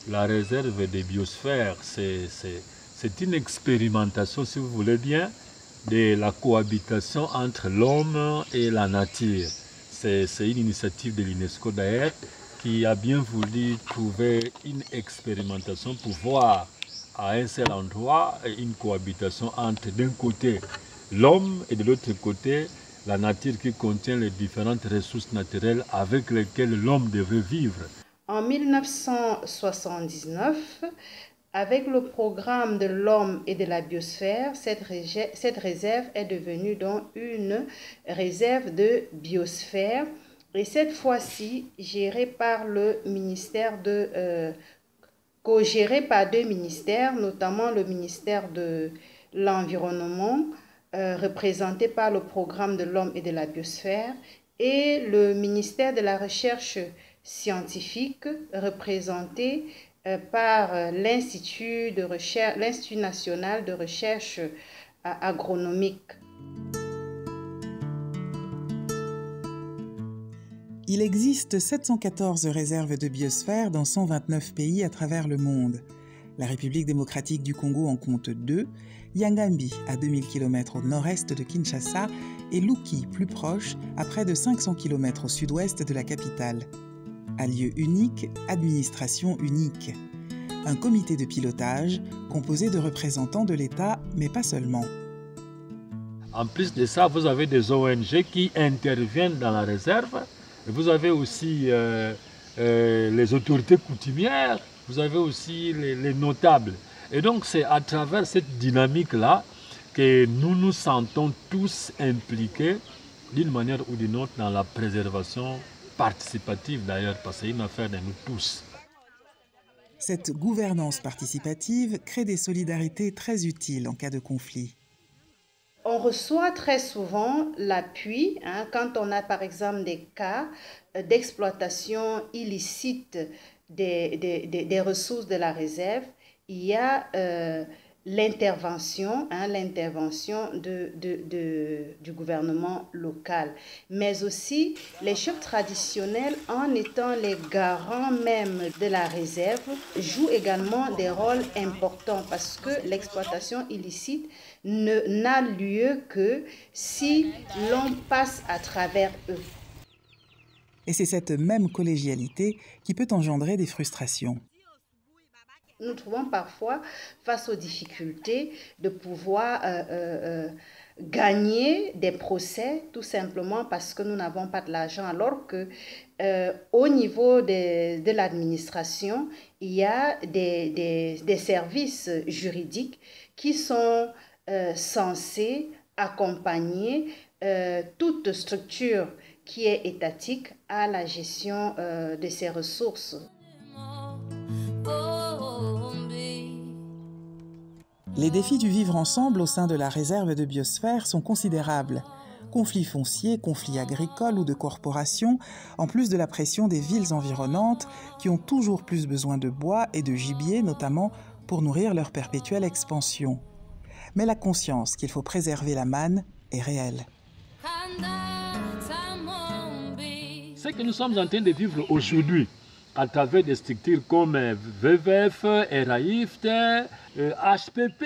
La réserve des biosphères, c'est une expérimentation, si vous voulez bien, de la cohabitation entre l'homme et la nature. C'est une initiative de l'UNESCO d'ailleurs qui a bien voulu trouver une expérimentation pour voir à un seul endroit une cohabitation entre d'un côté l'homme et de l'autre côté la nature qui contient les différentes ressources naturelles avec lesquelles l'homme devait vivre. En 1979, avec le programme de l'homme et de la biosphère, cette réserve est devenue donc une réserve de biosphère et cette fois-ci gérée par le ministère co-gérée par deux ministères, notamment le ministère de l'Environnement, représenté par le programme de l'homme et de la biosphère, et le ministère de la Recherche scientifique, représenté par l'Institut national de recherche agronomique. Il existe 714 réserves de biosphère dans 129 pays à travers le monde. La République démocratique du Congo en compte 2, Yangambi, à 2000 km au nord-est de Kinshasa, et Luki, plus proche, à près de 500 km au sud-ouest de la capitale. À lieu unique, administration unique. Un comité de pilotage composé de représentants de l'État, mais pas seulement. En plus de ça, vous avez des ONG qui interviennent dans la réserve. Vous avez aussi les autorités coutumières, vous avez aussi les notables. Et donc c'est à travers cette dynamique-là que nous nous sentons tous impliqués d'une manière ou d'une autre dans la préservation participative d'ailleurs, parce que c'est une affaire de nous tous. Cette gouvernance participative crée des solidarités très utiles en cas de conflit. On reçoit très souvent l'appui quand on a par exemple des cas d'exploitation illicite des ressources de la réserve. Il y a l'intervention du gouvernement local, mais aussi les chefs traditionnels, en étant les garants même de la réserve, jouent également des rôles importants parce que l'exploitation illicite n'a lieu que si l'on passe à travers eux. Et c'est cette même collégialité qui peut engendrer des frustrations. Nous trouvons parfois, face aux difficultés, de pouvoir gagner des procès, tout simplement parce que nous n'avons pas de l'argent, alors que au niveau de l'administration, il y a des services juridiques qui sont censés accompagner toute structure qui est étatique à la gestion de ses ressources. Les défis du vivre ensemble au sein de la réserve de biosphère sont considérables. Conflits fonciers, conflits agricoles ou de corporations, en plus de la pression des villes environnantes qui ont toujours plus besoin de bois et de gibier, notamment pour nourrir leur perpétuelle expansion. Mais la conscience qu'il faut préserver la manne est réelle. Ce que nous sommes en train de vivre aujourd'hui, à travers des structures comme WWF, RAIFT, HPP,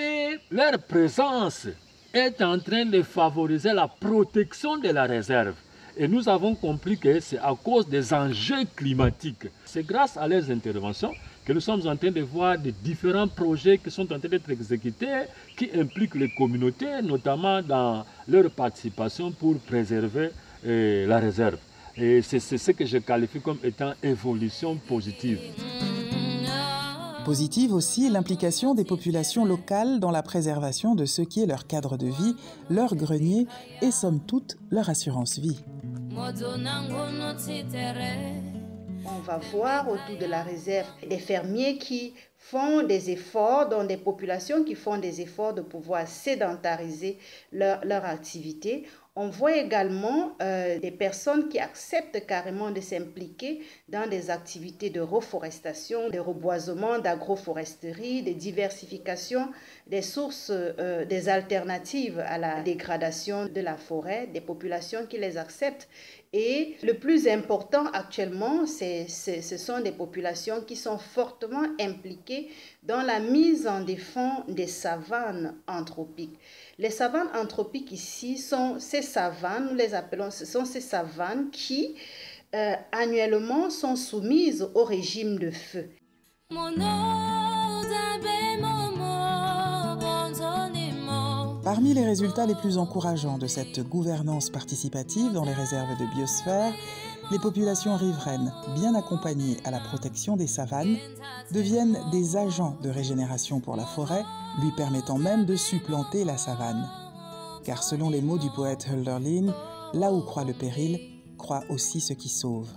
leur présence est en train de favoriser la protection de la réserve. Et nous avons compris que c'est à cause des enjeux climatiques. C'est grâce à leurs interventions que nous sommes en train de voir des différents projets qui sont en train d'être exécutés, qui impliquent les communautés, notamment dans leur participation pour préserver la réserve. Et c'est ce que je qualifie comme étant évolution positive. Positive aussi l'implication des populations locales dans la préservation de ce qui est leur cadre de vie, leur grenier et somme toute leur assurance vie. On va voir autour de la réserve des fermiers qui font des efforts, dans des populations qui font des efforts de pouvoir sédentariser leur activité. On voit également des personnes qui acceptent carrément de s'impliquer dans des activités de reforestation, de reboisement, d'agroforesterie, de diversification des sources, des alternatives à la dégradation de la forêt, des populations qui les acceptent Et le plus important actuellement, ce sont des populations qui sont fortement impliquées dans la mise en défense des savanes anthropiques. Les savanes anthropiques ici sont ces savanes, nous les appelons, ce sont ces savanes qui annuellement sont soumises au régime de feu. Parmi les résultats les plus encourageants de cette gouvernance participative dans les réserves de biosphère, les populations riveraines, bien accompagnées à la protection des savanes, deviennent des agents de régénération pour la forêt, lui permettant même de supplanter la savane. Car selon les mots du poète Hölderlin, là où croit le péril, croit aussi ce qui sauve.